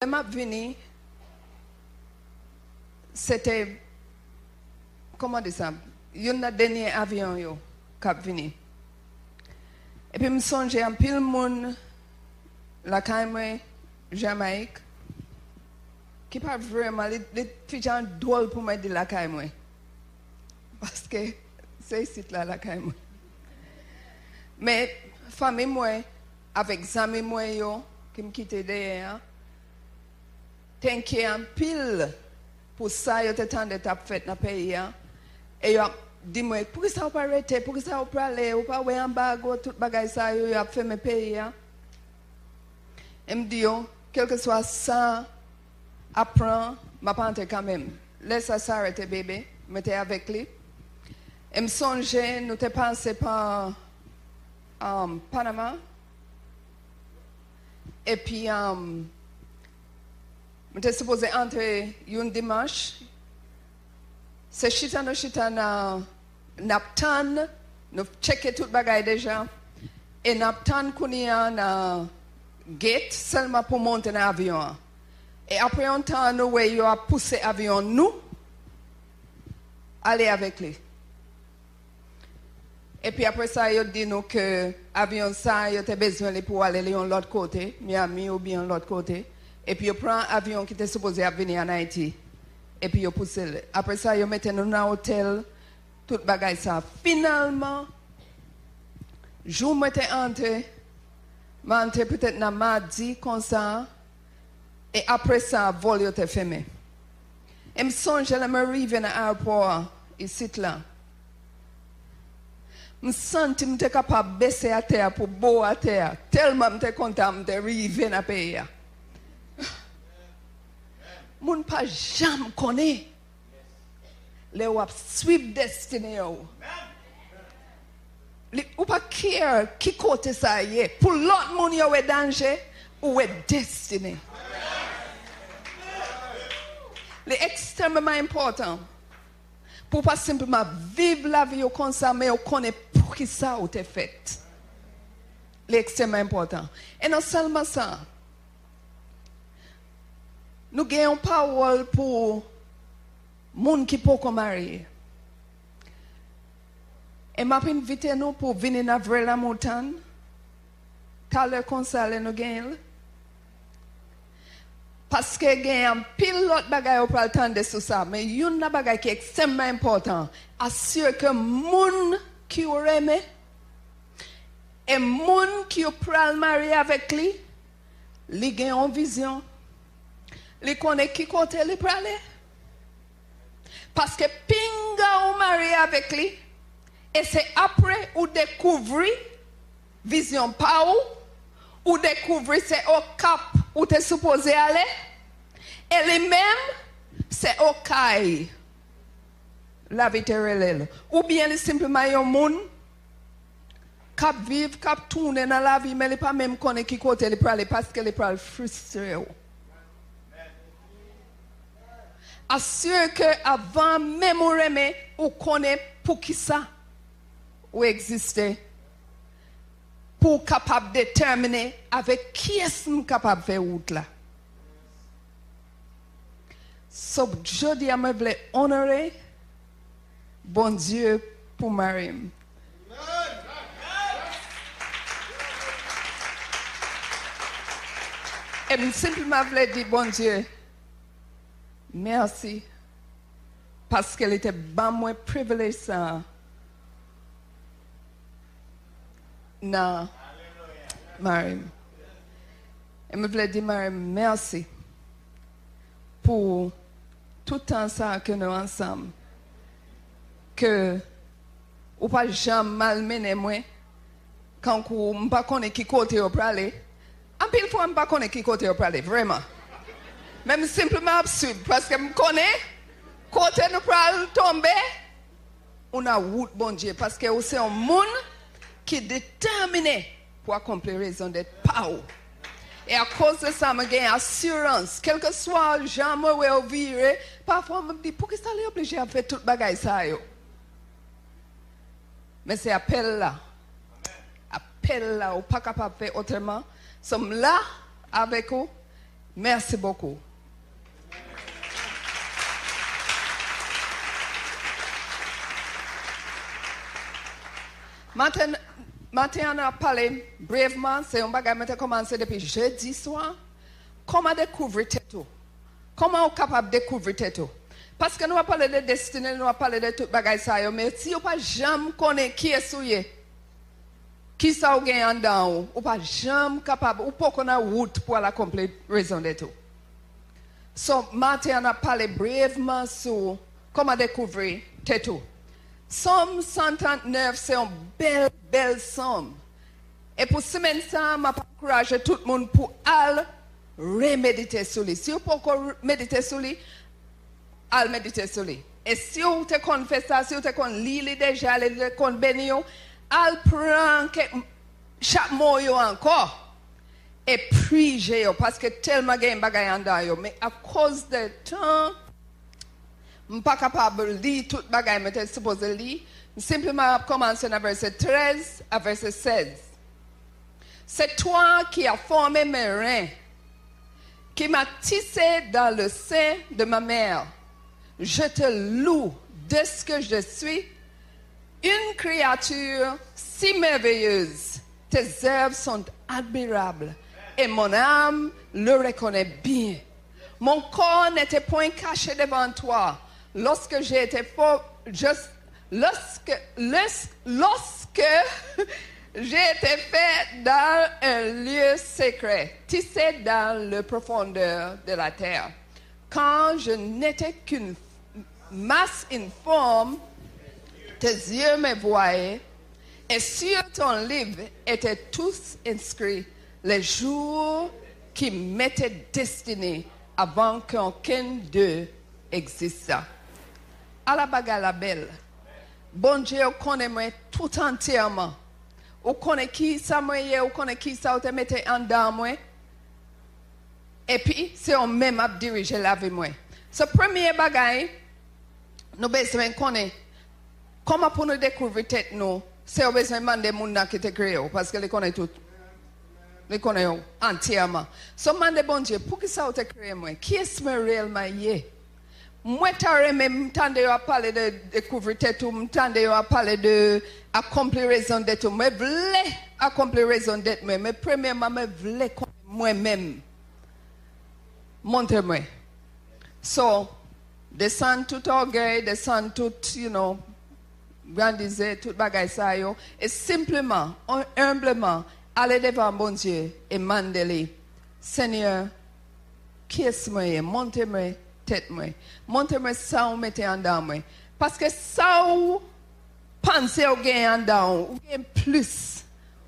m'a venu, c'était, comment dire ça, il y a un dernier avion qui est venu. Et puis, je me songe en pile monde, la Caïmoué, Jamaïque, qui parle vraiment, les gens drôles pour me dire la Caïmoué. Parce que c'est ici là, la Caïmoué. Mais, famille, moi, avec amis, moi, qui me quittent derrière, t'inquiète en pile pour ça, yo t'attends de ta fête dans le pays. Et yo dit moi, pourquoi ça pas arrêter, pourquoi ça pas aller, ou pas ouais en bas, tout bagay ça, yo a fait mes pays. Et me dit, quel que soit ça, apprends, ma pante quand même. Laisse ça s'arrêter, bébé, mettez avec lui. Et me songeais, nous te pensé par Panama. Et puis, j'étais supposé entrer un dimanche. C'est chita naptan, nous checké tout bagay déjà. Et naptan kounia na gate seulement pour monter dans l'avion. Et après un temps, nous avons poussé l'avion, nous, aller avec lui. Et puis après ça, il dit nous que l'avion ça, il a besoin pour aller de l'autre côté, Miami ou bien de l'autre côté. Et puis il prend l'avion qui était supposé venir en Haïti. Et puis il pousse. Après ça, il mettait nous dans l'hôtel, tout bagay ça. Finalement, je m'étais entré peut-être dans mardi comme ça. Et après ça, le vol était fermé. Et je me songe, je m'arrive dans l'aéroport, ici là. Je sens que je suis capable de baisser à terre pour beau à terre. Tellement je suis content d'arriver dans le pays. Je ne pas jamais connaître les suivre destinée. Ou pas care qui côté ça y est. Pour l'autre monde, il y a danger ou est destiné. C'est extrêmement important. Pour pas simplement vivre la vie comme ça, mais on connaît pour qui ça ou t'es fait. C'est extrêmement important. Et non seulement ça, nous gagnons parole pour les gens qui ne peuvent pas marier. Et je vais inviter nous pour venir dans la montagne. T'as le conseil nous gagnons. Parce que il y a un pilote bagay pour attendre sur ça, mais il y a un bagay qui est extrêmement important. Assure que les gens qui ont aimé et les gens qui ont marié avec lui, ils ont une vision. Ils connaissent qui côté ils peuvent aller. Parce que pinga ou marié avec lui, et c'est après ou découvrir vision pas ou découvrir c'est au cap où tu es supposé aller. Et les mêmes, c'est au caille. La vie terrestre. Ou bien simplement un monde qui vit, qui tourne dans la vie, mais il ne pas même connaître qui côté il peut aller parce qu'il est frustré. Assure que avant même ou remet, ou connaît pour qui ça ou exister. Pour capable de déterminer avec qui est-ce capable de faire route là. So, je dis à moi, je veux honorer bon Dieu pour Marim. Et simplement, je veux dire, bon Dieu, merci. Parce qu'elle était bien moins privilégiée ça. Non. Marim. Et je veux dire, Marim, merci pour tout le temps ça que nous ensemble. Que ou pas jamais malmener moi quand on ne pas connaît qui côté au aller. En pile fois, on ne pas connaît qui côté au aller, vraiment. Même simplement absurde, parce que je connais côté nous pral tomber, on a route bon Dieu, parce que c'est un monde qui est déterminé pour accomplir la raison d'être power. Et à cause de ça, je gagne assurance. Quel que soit le genre où je vire, parfois je me dis, pourquoi ça est obligé à faire tout le bagage ça? Mais c'est appel là. Appel là, ou pas capable de faire autrement. Nous sommes là avec vous. Merci beaucoup. Matin, on a parlé brièvement, c'est un bagage qui a commencé depuis jeudi soir. Comment découvrir tout? Comment on est capable de découvrir tout? Parce que nous avons parlé de destinée, nous avons parlé de tout bagage ça, mais si on pas jamais connaît qui est souillé, qui ça ou gagne en dedans, ou pas jamais capable, ou pas qu'on a route pour l'accomplir raison de tout. So, matin, on a parlé brièvement sur comment découvrir tout. Somme 139, c'est une belle somme. Et pour semaine ça, je encourage tout le monde pour aller reméditer sur lui. Si vous pouvez méditer sur lui, allez méditer sur lui. Et si vous te confessez ça, si vous te lire déjà, vous te béni, allez prendre chaque mot encore et prier parce que tellement il y a un bagage en dedans. Mais à cause de temps, je ne suis pas capable de lire tout le bagage que je suis supposé lire. Simplement commencer à verset 13 à verset 16. C'est toi qui as formé mes reins, qui m'as tissé dans le sein de ma mère. Je te loue de ce que je suis, une créature si merveilleuse. Tes œuvres sont admirables et mon âme le reconnaît bien. Mon corps n'était point caché devant toi. Lorsque j'ai été lorsque j'ai été fait dans un lieu secret, tissé dans la profondeur de la terre. Quand je n'étais qu'une masse informe, tes yeux me voyaient, et sur ton livre étaient tous inscrits les jours qui m'étaient destinés avant qu'aucun d'eux exista. À la bagarre la belle. Bon Dieu, on connaît moi tout entièrement. On connaît qui ça moi, on connaît qui ça, on te mette en dedans moi. Et puis, c'est on même à diriger la vie moi. Ce premier bagage, nous besoin connaître comment pour nous découvrir tête nous, c'est on besoin demander monde qui te créé parce que les connaît tout. Les connaît entièrement. So demander bon Dieu, pour qui ça on te créé moi? Qui est-ce que réellement est? Moi, je m'entendais à parler de découvrir tout, m'entendais à parler de accomplir raison d'être. Je voulais accomplir raison d'être, mais premièrement, je voulais moi-même. Montrez-moi. So, descendre tout orgueil, descendre tout, grandiser, tout bagaille ça, et simplement, humblement, aller devant bon Dieu et demander, Seigneur, qui est-ce que montrez-moi tête moi. Montrez-moi ça ou mettez en dedans moi. Parce que ça ou pensez au gain en dedans, ou gain plus,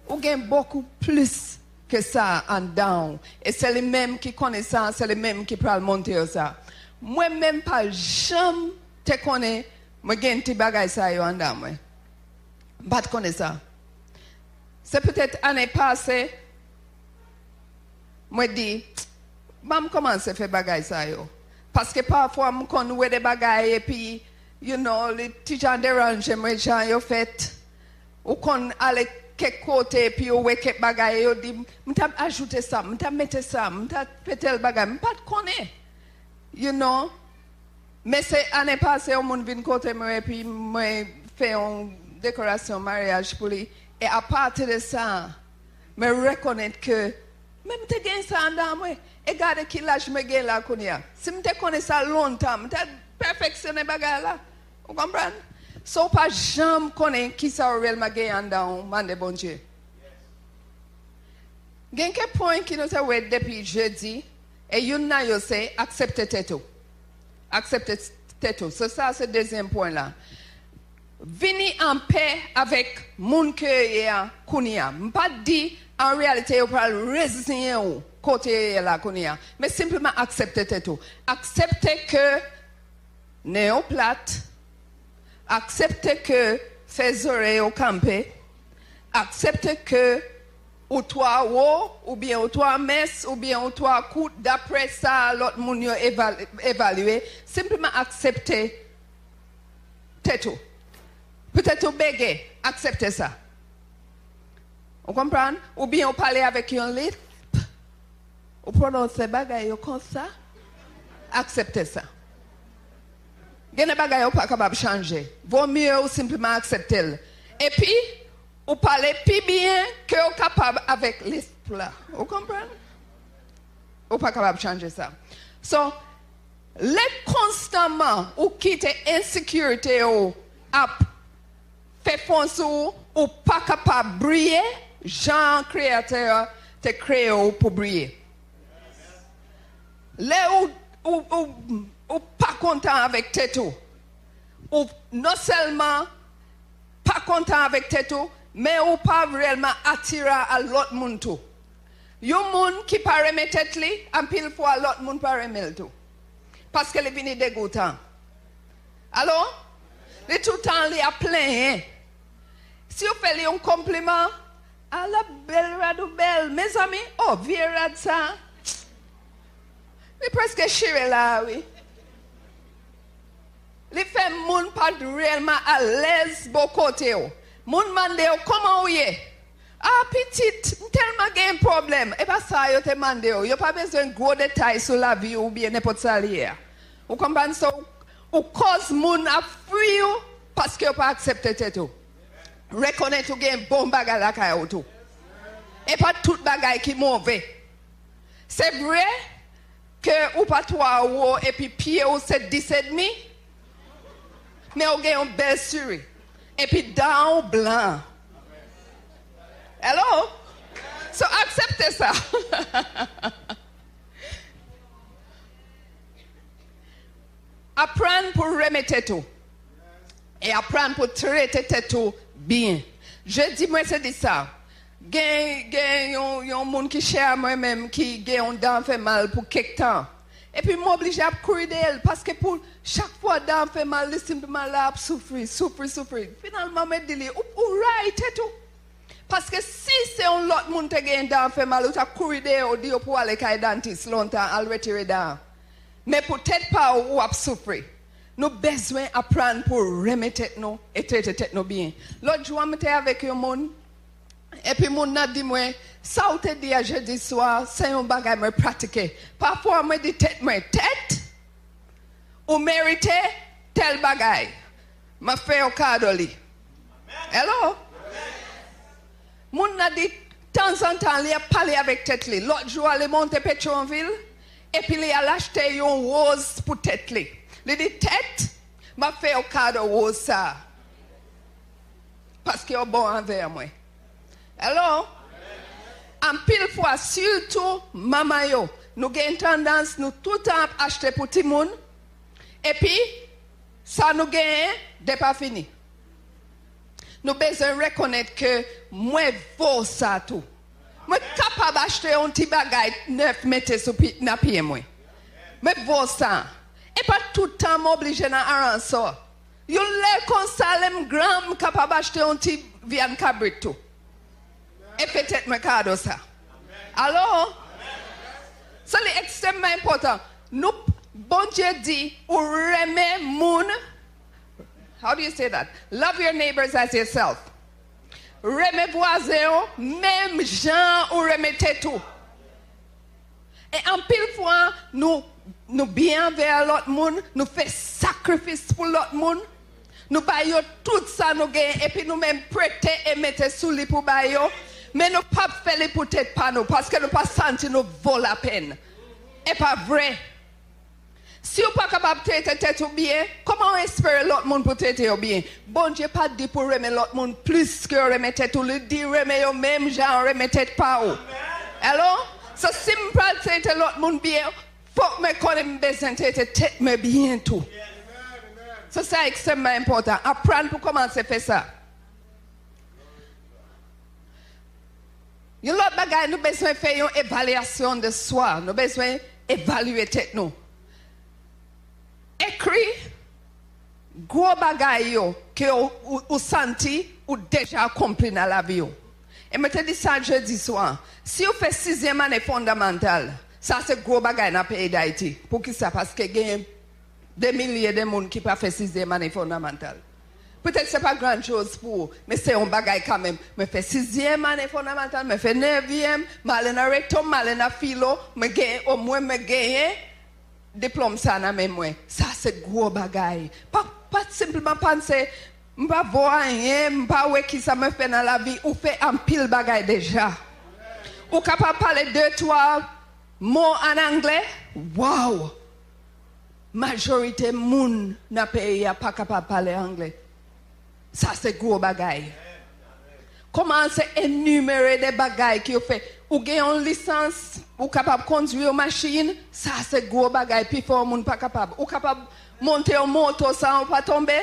ou gain beaucoup plus que ça en dedans. Et c'est les mêmes qui connaissent ça, c'est les mêmes qui peuvent monter ça. Moi-même pas jamais te connais, moi gain ti bagay ça yo en dedans moi. Pas te connais ça. C'est peut-être année passée, moi dis, je commence à faire bagay ça yo. Parce que parfois, je connais des bagailles et puis, les petits gens dérangent, moi, j'ai fait, ou qu'on allait quelque côté et puis, on voit quelques bagailles, on dit, je vais ajouter ça, je vais mettre ça, je vais faire tel bagaille, je ne connais pas. Mais c'est l'année passée, on est venu côté moi et puis, moi, fait une décoration mariage pour lui. Et à partir de ça, je reconnais que, même si je ça en moi, et regardez qui là je me gagne là. Si je connais ça longtemps, je perfectionné bagarre là. Vous comprenez? So pas jamais connaître qui ça réellement gagne en dedans, mande bon Dieu. Il y a quelques points qui nous ont été depuis jeudi, et il y a c'est accepter tout. Accepter tout. Ça, c'est le deuxième point là. Venez en paix avec mon cœur kounia. Pas dit en réalité on peut résigner côté la kounia, mais simplement accepter tout. Accepter que néo plate, accepter que fais oreilles au campé, accepter que ou toi haut, ou bien ou toi messe, ou bien ou toi coup d'après ça l'autre monde évaluer, simplement accepter tout. Peut-être au bégué, acceptez ça. Vous comprenez? Ou bien on parle avec un lit. Ou prononcer bagay yo comme ça, acceptez ça. Gen bagay yo pas capable changer. Vaut mieux ou simplement accepter. Et puis, ou parler plus bien que vous capable avec l'esprit. Vous comprenez? Ou pas capable de changer ça. So, les constamment ou quitter insécurité ou fait foncer ou pas capable de briller, Jean créateur te créé pour briller. Les ou pas content avec Teto, ou non seulement pas content avec Teto, mais ou pas réellement attiré à l'autre monde tout. Yon monde qui pas remet tête li, en pile fois l'autre monde pas remet tout. Parce que les vini dégoûtant. Alors, les tout temps li a plein. Hein? Si vous faites un compliment, à la belle radou belle, mes amis, oh, vieux rad ça. Il presque chiré là, oui. Les fait moun pas réellement à l'aise beau côté. Moun mande comment ou est? Ah, petite, tellement qu'il y a un problème. Et pas ça, yo te mande yo. Yo pas besoin de gros détails sur la vie ou bien n'importe ça lié. Vous comprenez ça? Ou cause moun a fui parce que yo pas accepté tout. Reconnaître que y a un bon bagage là kaya tout. Et pas tout bagage qui mauvais. C'est vrai que ou pas toi ou et puis pied ou c'est 17,5. Mais on a une belle souris. Et puis dans blanc. Hello? So acceptez ça. Apprendre pour remettre tout. Et apprendre pour traiter tout bien. Je dis moi c'est dit ça. Gen yon moun qui cher moi-même qui gen dent fait mal pour quelque temps. Et puis m'oblige à courir d'elle parce que pour chaque fois dent fait mal, le simplement là souffrir. Finalement me dit ou right tout. Parce que si c'est un autre monde qui a dent fait mal, ou t'as courir d'elle pour aller chez dentiste longtemps à le retirer dent. Mais peut-être pas ou à souffrir. Nous besoin apprendre pour remettre nous et traiter tête nous bien. L'autre jour j'étais avec un monde. Et puis, mon a dit, moi, ça ou te dit à jeudi soir, c'est un bagage que je pratique. Parfois, je dis tête, ou mérite tel bagage. Je fais au cadeau. Hello? Mon a dit, de temps en temps, il a parlé avec tête. L'autre jour, il est monté Pétionville, et puis il a acheté une rose pour tête. Il dit, tête, je fais au cadeau rose ça. Parce qu'il est bon envers moi. Alors, en pile fois, surtout, maman yo, nous avons tendance, nous tout le temps acheter pour tout le monde. Et puis, ça nous gagne, n'est pas fini. Nous besoin reconnaître que moi, vaut ça tout. Moi, capable d'acheter un petit bagage neuf, mettre sur le pied, moi. Mais vaut ça. Et pas tout le temps m'obliger à arranger ça. Yo l'ai comme ça, les grands capable d'acheter un petit viande cabrit tout. Et peut-être me cadeau ça. Alors, ça c'est extrêmement important. Nous, bon Dieu dit, ou remet moun. How do you say that? Love your neighbors as yourself. Remet voisin, même gens ou remettez tout. Et en pile fois, nous bien vers l'autre monde, nous faisons sacrifice pour l'autre monde. Nous baillons tout ça, nous gagnons, et puis nous même prêter et mettre sous les pour baillons. Mais nous ne pouvons pas faire pour tête pas nous, parce que nous ne pouvons pas sentir nous vaut la peine. Et pas vrai. Si vous n'êtes pas capable de traiter tête bien, comment espérer l'autre monde pour traiter bien? Bon Dieu pas dit pour remettre l'autre monde plus que remettre tête ou le dit remettre même genre remettre tête pas ou. Alors, c'est simple traiter l'autre monde bien, faut que me connaisse besoin de traiter tête mais bien tout. Ça c'est extrêmement important. Apprendre pour commencer à faire ça. Nous avons besoin de faire une évaluation de soi. Nous avons besoin d'évaluer tête nous. Écrit gros bagaille que vous senti ou déjà accompli dans la vie. Et je te dis ça jeudi soir. Si vous faites 6e année fondamentale, ça c'est gros bagaille dans le pays d'Haïti. Pour qui ça? Parce qu'il y a des milliers de gens qui ne font pas 6e année fondamentale. Peut-être c'est pas grand chose pour, mais c'est un bagage quand même. Je fais 6e année fondamentale, je fais 9e, je suis dans rectum, je suis dans philo, au moins je gagne diplôme ça dans même moi. Ça c'est gros bagage. Pas simplement penser, je ne vais pas voir rien, je ne vais pas voir qui ça me fait dans la vie, ou fait un pile bagage déjà. Ou capable de parler 2-3 mots en anglais. Wow! Majorité moun dans le pays n'est pas capable de parler anglais. Ça, c'est gros bagaille. Comment c'est énumérer des bagailles qui ont fait. Ou gagne une licence, ou capable de conduire une machine. Ça, c'est gros bagaille. Puis, il moun pas capable. Ou capable de monter une moto sans pas tomber.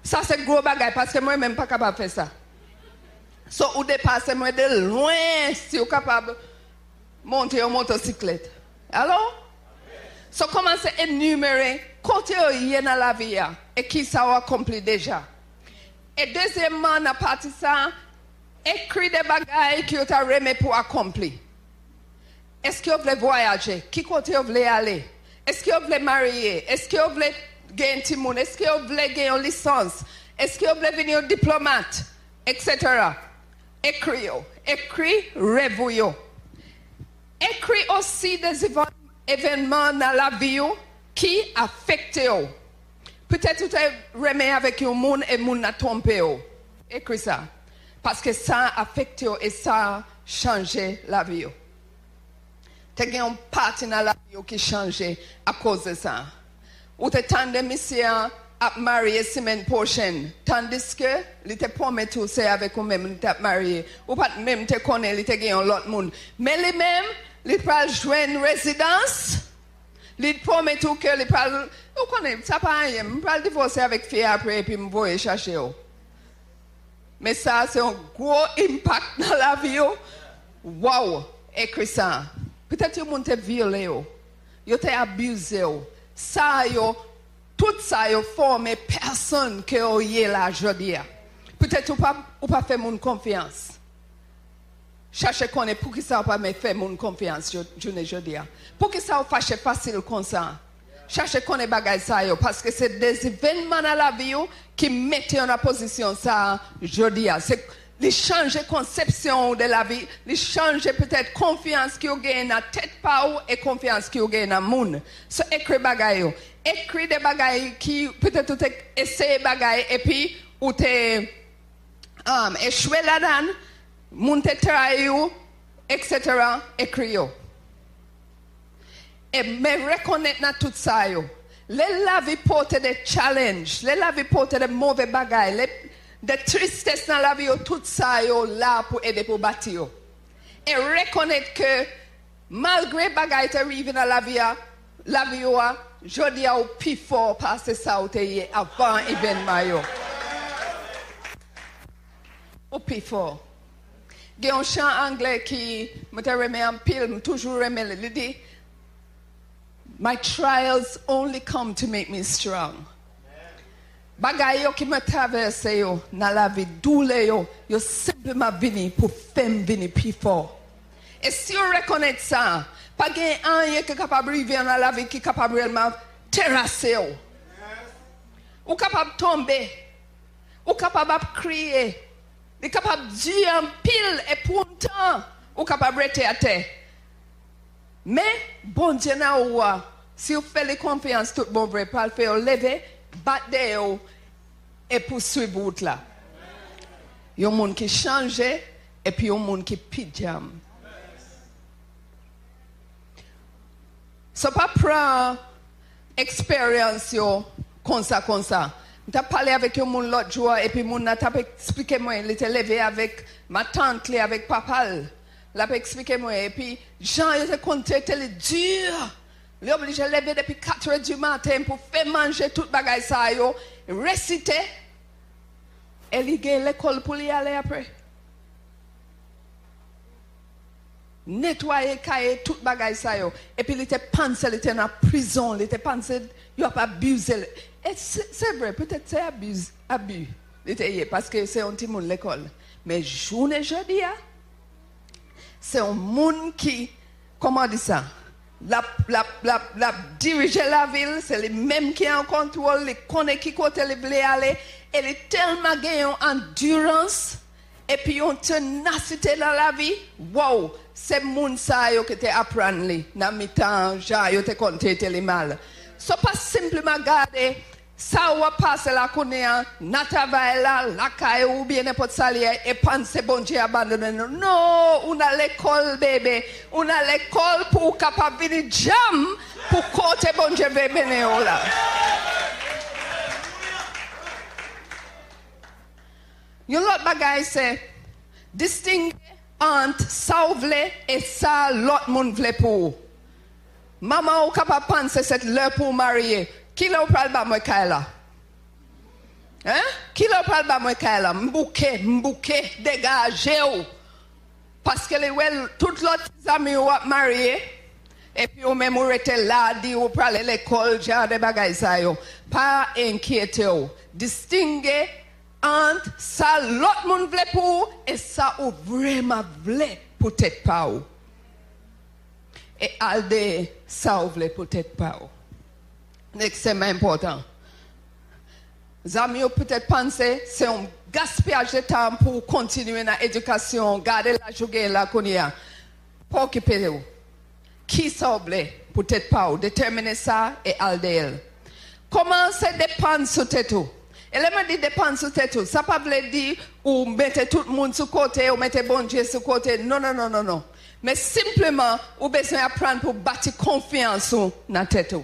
Ça, c'est gros bagaille. Parce que moi-même, pas capable de faire ça. So, ou dépasser moi de loin si vous capable de monter une motocyclette. Alors? So, comment c'est énumérer côté où il y a dans la vie et qui ça a accompli déjà. Et deuxièmement, dans la partie ça, écrit des bagailles qui vous remis pour accomplir. Est-ce que vous voulez voyager? Qui côté vous voulez aller? Est-ce que vous voulez marier? Est-ce que vous voulez gagner un petit monde? Est-ce que vous voulez gagner une licence? Est-ce que vous voulez venir diplomate? Etc. Écrit, rêve. Écrit aussi des événements dans la vie qui affectent. Peut-être que tu remets avec un monde et le monde a trompé. Écris ça. Parce que ça a affecté et ça a changé la vie. Tu as une partie dans la vie qui a changé à cause de ça. Ou tu as de monsieur à marier la semaine prochaine. Tandis que il te promet tout c'est avec vous-même, tu as marié. Ou pas même te connaît, il te gagne l'autre monde. Mais lui-même, il va jouer une résidence. Il promet tout que il va. Vous connaissez, ça pas rien. Je vais divorcer avec fille après et puis je vais chercher. Mais ça, c'est un gros impact dans la vie. Wow! Écris ça. Peut-être que vous avez violé. Vous avez abusé. Ça, tout ça, vous formé personne que vous êtes là aujourd'hui. Peut-être que vous ne pas fait mon confiance. Cherchez qu'on est pour que ça ne pas me faire mon confiance aujourd'hui. Pour que ça vous fasse facile comme ça. Cherchez qu'on est bagay ça yo parce que c'est des événements dans la vie qui mettent en la position ça aujourd'hui. C'est les changer conception de la vie, les changer peut-être confiance qui vous gagne dans tête pa ou et confiance qui vous gagne dans monde. So écrit bagay yo. Écrit des bagay qui peut-être tu essayer bagay et puis ou te échoué là-dedans, moun te trahi ou etc. écrit yo. Et me reconnaître dans tout ça. La vie porte des challenges, la vie porte des mauvais bagages, des tristesses dans la vie, tout ça là pour aider pour bâtir. Et reconnaître que malgré les bagages qui arrivent dans la vie, je dis au plus fort parce que ça a été avant l'événement. Au plus fort. Il y a un chant anglais qui me remet en pile, toujours remet le dit. My trials only come to make me strong. Bagay yo qui me traverse yo dans la vie doule yo simplement vini pour faire venir plus fort. Et si on reconnaît ça, pas gain rien qui est capable de vivre dans la vie qui est capable réellement terrasser yo. Ou capable de tomber, ou capable de crier, ou capable de dire en pile et pour un temps, ou capable de rester à terre. Mais, bon Dieu, si vous faites confiance, tout bon vrai, pour le faire lever, battre et poursuivre route là. Il y a un monde qui change et puis il y a un monde qui pidjam. Ce n'est pas prendre expérience comme ça. Je parlé avec un monde l'autre jour et puis le monde a expliqué moi, il était levé avec ma tante, avec papa. Il a expliqué moi et puis Jean était content, il dur. Il est obligé de lever depuis 4 heures du matin pour faire manger tout bagay ça yo, réciter. Et il a l'école pour y aller après. Nettoyer cahier tout bagay ça yo. Et puis il était pensé, il était en prison, il était pensé, il a pas abusé. Et c'est vrai, peut-être c'est abus. Parce que c'est un petit monde l'école. Mais journée jeudi, c'est un monde qui, comment on dit ça? la diriger la ville, c'est les mêmes qui en contrôle, les connaissent qui côté les veulent aller, et les tellement gagnent endurance, et puis ont ténacité dans la vie. Wow, c'est moun ça qui te apprendre li, dans mi-temps, genre, yo te compté les mal. So pas simplement garder, ça ou passe la connaît, na travail là, la caille ou bien n'importe salier, et penser bon Dieu abandonné. Non, on a l'école bébé, on a l'école pour capable venir jam, pour côté bon Dieu bébé là. Yon l'autre bagaille c'est distinguer entre ça ou vle et ça l'autre monde vle pour. Maman ou capable penser cette l'heure pour marier. Qui l'a pral ba moi kaila? Hein? Qui l'a pral ba moi kaila? Mbouke, dégagez ou. Parce que les toutes l'autre amis ou marié et puis ou même ou était là dit ou pral l'école genre de bagaille ça yo. Pas inquiéter ou. Distinguer entre ça l'autre monde vle pour et ça ou vraiment vle peut-être pas ou. Et alde ça ou vle peut-être pas ou. C'est important. Zami peut-être penser c'est un gaspillage de temps pour continuer dans l'éducation, garder la journée là qu'on y a. Pour occuper vous. Qui s'oublie peut-être pas ou déterminer ça et aldel. Comment c'est dépendre sur tête ou. Et là me dit dépendre sur tête ou. Ça pas veut dire ou mettre tout le monde sur côté ou mettre bon Dieu sur côté. Non. Mais simplement ou besoin apprendre pour bâtir confiance dans tête ou.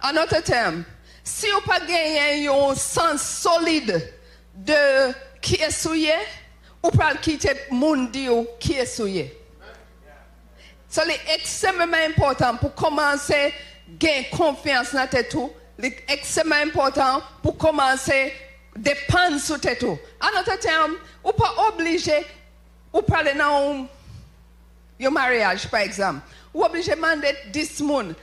En autre terme, si vous n'avez pas gagné un sens solide de qui est souillé, vous pouvez quitter le monde qui est souillé. C'est extrêmement important pour commencer à gagner confiance dans tête. C'est extrêmement important pour commencer à dépendre sur tête. En autre terme, vous n'êtes pas obligé de parler dans un mariage, par exemple. Vous êtes obligé de demander 10 personnes.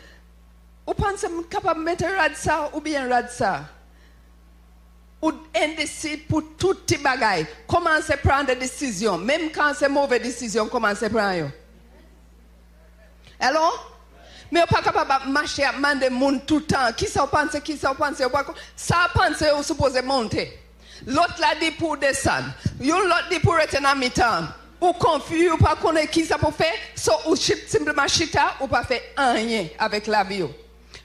Ou pensez capable de mettre rad ça ou bien rad ça. Ou indécis pour toutes les bagailles. Commencez à prendre des décisions. Même quand c'est mauvaise décision, commencez à prendre. Alors? Mais vous pas capable de marcher à demander monde tout le temps. Qui ça pense? Ça pense vous supposez monter. L'autre l'a dit pour descendre. L'autre dit pour rester dans mi-temps. Ou confus, ou pas connaître qui ça peut faire. Ou simplement chita, ou pas faire rien avec la vie.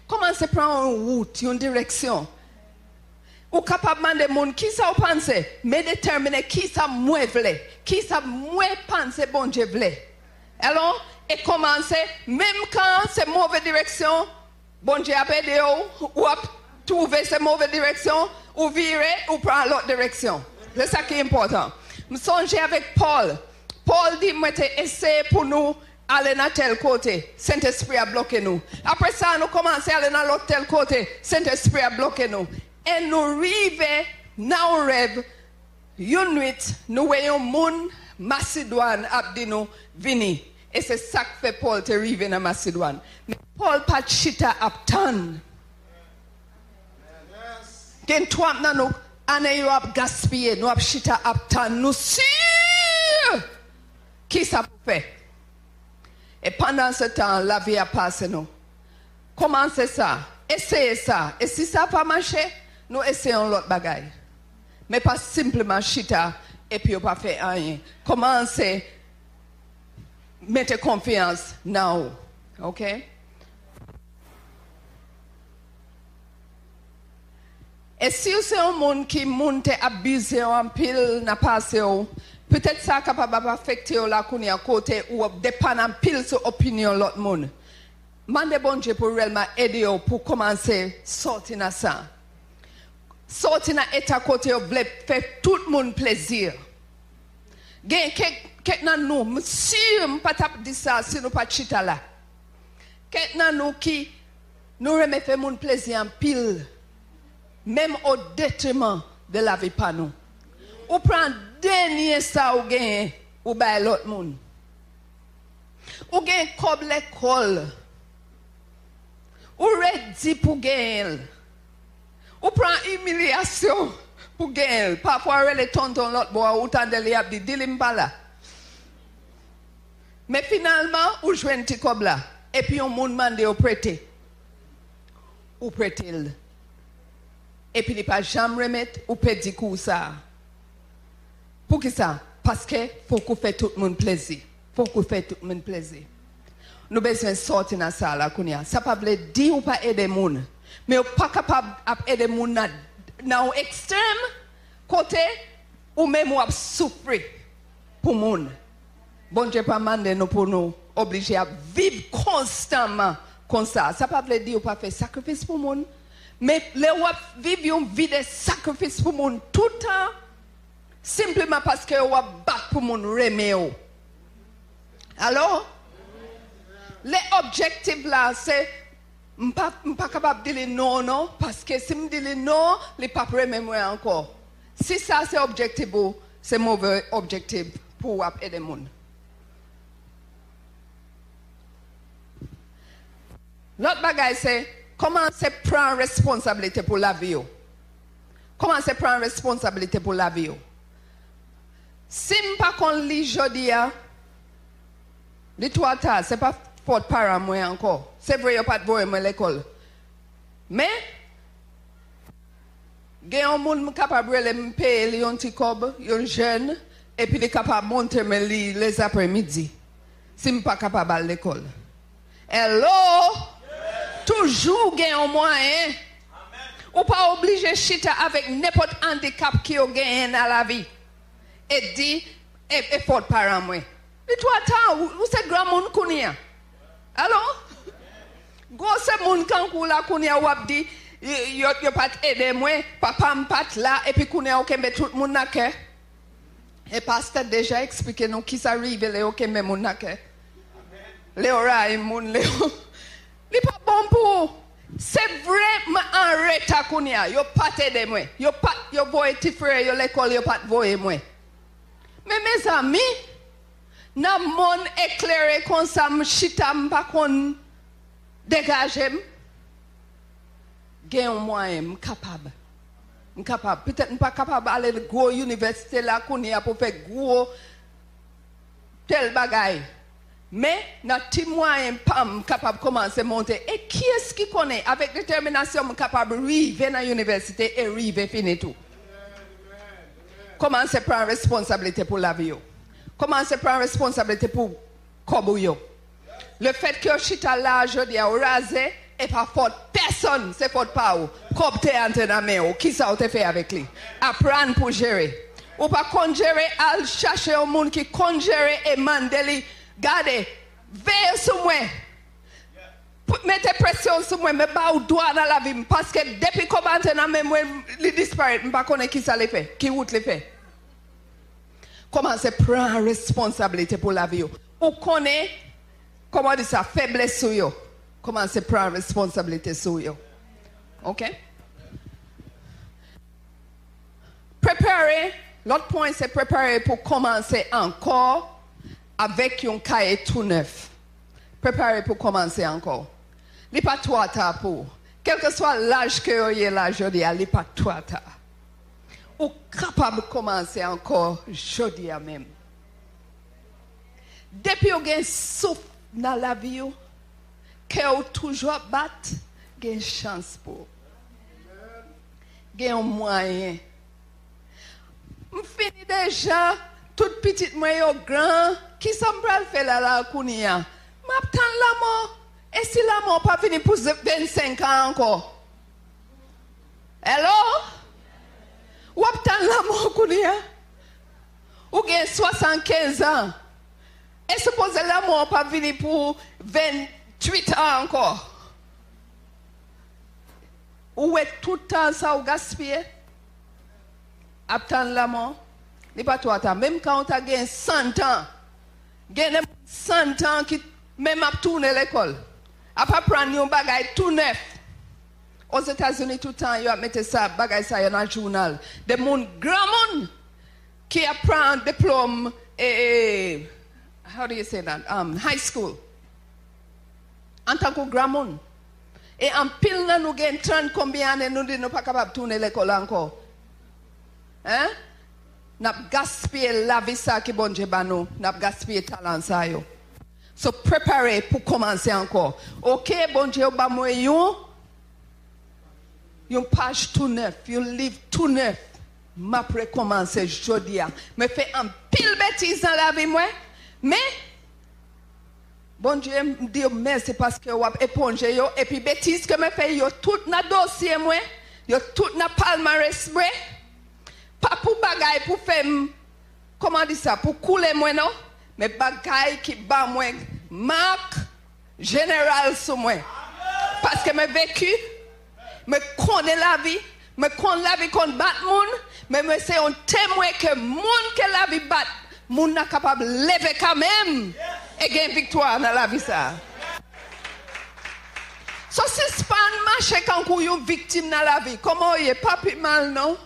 Commencez à prendre une route, une direction. Ou capable de demander monde qui ça pense, mais déterminer qui ça moi vle, qui ça moi pense bon Dieu vle. Alors, et commencer, même quand c'est mauvaise direction, bon Dieu a aidé ou a trouvé cette mauvaise direction, ou virer, ou prendre l'autre direction. C'est ça qui est important. Je songe avec Paul. Paul dit, moi, essayé pour nous aller dans tel côté, Saint-Esprit a bloqué nous. Après ça, nous commençons à aller dans l'autre tel côté, Saint-Esprit a bloqué nous. Et nous arrivons dans le rêve, une nuit, nous voyons moun Macédoine abdi nous venir. Et c'est ça que fait Paul te arriver dans Macédoine. Mais Paul pas chita aptan. Gen toi nous ane yo ap gaspiller, nous ap chita aptan, nous sûr qui ça peut faire. Et pendant ce temps, la vie a passé nous. Commencez ça, essayez ça. Et si ça n'a pas marché, nous essayons l'autre bagaille. Mais pas simplement chita et puis on pas faire rien. Commencez, mettez confiance now. OK? Et si c'est un monde qui monte abusé en pile, n'a passé, peut-être ça capable d'affecter la kounia à côté ou dépendre en pile sur l'opinion de l'autre monde. Mande bon Dieu pour réellement aider pour commencer à sortir de ça. Sortir dans l'état côté où vous faire tout le monde plaisir. Quelqu'un de nous, monsieur, je ne peux pas dire ça si nous ne pas chita là. Quelqu'un de nous qui nous remet faire mon plaisir en pile. Même au détriment de la vie par nous. Ou prend dernier ça ou gagne ou bay l'autre monde. Ou gagne comme l'école. Ou ready pour gagner. Ou prend humiliation pour gagner. Parfois les tonton l'autre bois ou tant de liab di dilim pas là. Mais finalement ou joue un petit comme là. et puis on moun mande au prêter. Ou prêter. Et puis il pas jamais remettre ou perdre coup ça. Pour qui ça? Parce que faut qu'on fait tout le monde plaisir. Faut qu'on fait tout le monde plaisir. Nous besoin sortir dans ça là kounya. Ça pas veut dire ou pas aider moun, mais ou pas capable aider moun dans extrême côté ou même ou souffrir pour moun. Bon Dieu pas mandé nous pour nous obliger à vivre constamment comme ça. Ça pas veut dire ou pas faire sacrifice pour moun, mais les ou vivre une vie de sacrifice pour moun tout le temps simplement parce que ou battre pour moun reméo. Alors les objectifs là, c'est pas capable de dire non, parce que si je dis non, les pas même encore. Si ça c'est objectif, c'est mauvais objectif pour aider les gens. L'autre bagaille c'est comment c'est prendre responsabilité pour la vie. Comment c'est prendre responsabilité pour la vie. Si je ne pas qu'on lit jodi a, les trois tas, c'est pas faute parents moi encore. C'est vrai, il n'y a pas de voix à l'école. Mais, il y a un monde capable de payer un petit cob, un jeune, et puis il est capable de monter les après-midi. Si je ne suis pas capable à l'école. Hello? Yes. Toujours il y a un moyen. Ou pas obligé de chiter avec n'importe handicap qui a gagné dans la vie. Et dit, et faute parents moi. Et toi, où c'est grand monde qu'on y a? Alors? Grosse monde quand la qu'on y a ou dit, yo pas aider moi, papa m'pat là, et puis qu'on y a aucun tout le monde n'a que. Et pasteur déjà expliqué nous qui s'arrive, les aucun même monde n'a que. Léora et moun Léo. Il pas bon pour. C'est vrai, en retard qu'on y a, yo pas aider moi. Yo pas, yo voye petit frère, yo l'école, yo pas voye moi. Mais mes amis, nan mon éclairé comme ça, m'chita m'pa kon dégager gen un moyen m'capable. Peut-être m'pas capable aller à gros université là qu'on y a pour faire gros tel bagaille. Mais nan ti moyen pas capable commencer monter. Et qui est-ce qui connaît avec détermination capable arriver dans l'université et arriver finir tout. Commencer à prendre responsabilité pour la vie. Commencez à prendre responsabilité pour Kobuyo. Le fait que chita là, je dis, au rasé, et pas faute personne, c'est faute pas ou. Comme t'es entré dans la main, qui ça vous fait avec lui? Apprendre pour gérer. Ou pas congérer, à chercher un monde qui congère et mandeli. Gardez, veillez sur moi. Mettez pression sur moi, mais pas au doigt dans la vie. Parce que depuis qu'on entre dans la main, il disparaît. Je ne sais pas qui ça le fait, qui route le fait. Commencez à prendre responsabilité pour la vie. Ou connaît, comment dire ça, faiblesse sur vous. Commencez à prendre responsabilité sur vous. OK? Préparer, l'autre point c'est préparer pour commencer encore avec un cahier tout neuf. Préparer pour commencer encore. Il n'y a pas trois tas pour. Quel que soit l'âge que vous avez là aujourd'hui, il n'y a pas trois tas. Ou capable de commencer encore jeudi même. Depuis que vous avez souffle dans la vie, que vous toujours battre, vous avez une chance pour. Vous avez un moyen. Je finis déjà, toute petite, moi, grand, qui s'en fait là, kounia. M'attends la mort. Et si la mort pas fini pour 25 ans encore? Hello? Ou attends la mort kounia? Ou gagne 75 ans? Et suppose la mort pas fini pour 28 ans encore? Ou est tout le temps ça ou gaspiller? Attends la mort? n'est pas toi, même quand tu as gagné 100 ans, gagné 100 ans qui même à tourner l'école, à pas prendre un bagage tout neuf. Aux États-Unis tout le temps, ils mettent ça, bagage ça dans le journal. Des gens grand monde qui apprend diplôme et how do you say that? High school. En tant que grand monde. Et en pile nous gagne 30 combien d'années nous ne pas capable de tourner l'école encore. Hein? N'a gaspillé la vie ça qui bon Dieu ba nous, n'a gaspillé talent ça yo. So préparez pour commencer encore. OK, bon Dieu, ba moi yon page tout neuf, yon livre tout neuf. M'a recommencer jodi a. Me fait un pile bêtise dans la vie moi. Mais bon Dieu me dit merci parce que vous avez épongé yo et puis bêtise que me fait yo tout dans dossier moi, yo tout dans palmarès moi. Pas pour bagaille pour faire comment dire ça pour couler moi non, mais bagaille qui ba moi marque générale sur moi. Parce que me vécu, me connais la vie, me connais la vie qu'on bat moun, mais me c'est un témoin que moun que la vie bat, moun n'a capable lever quand même et gagner victoire dans la vie ça. So si span marche quand vous une victime dans la vie, comment y est pas plus mal non?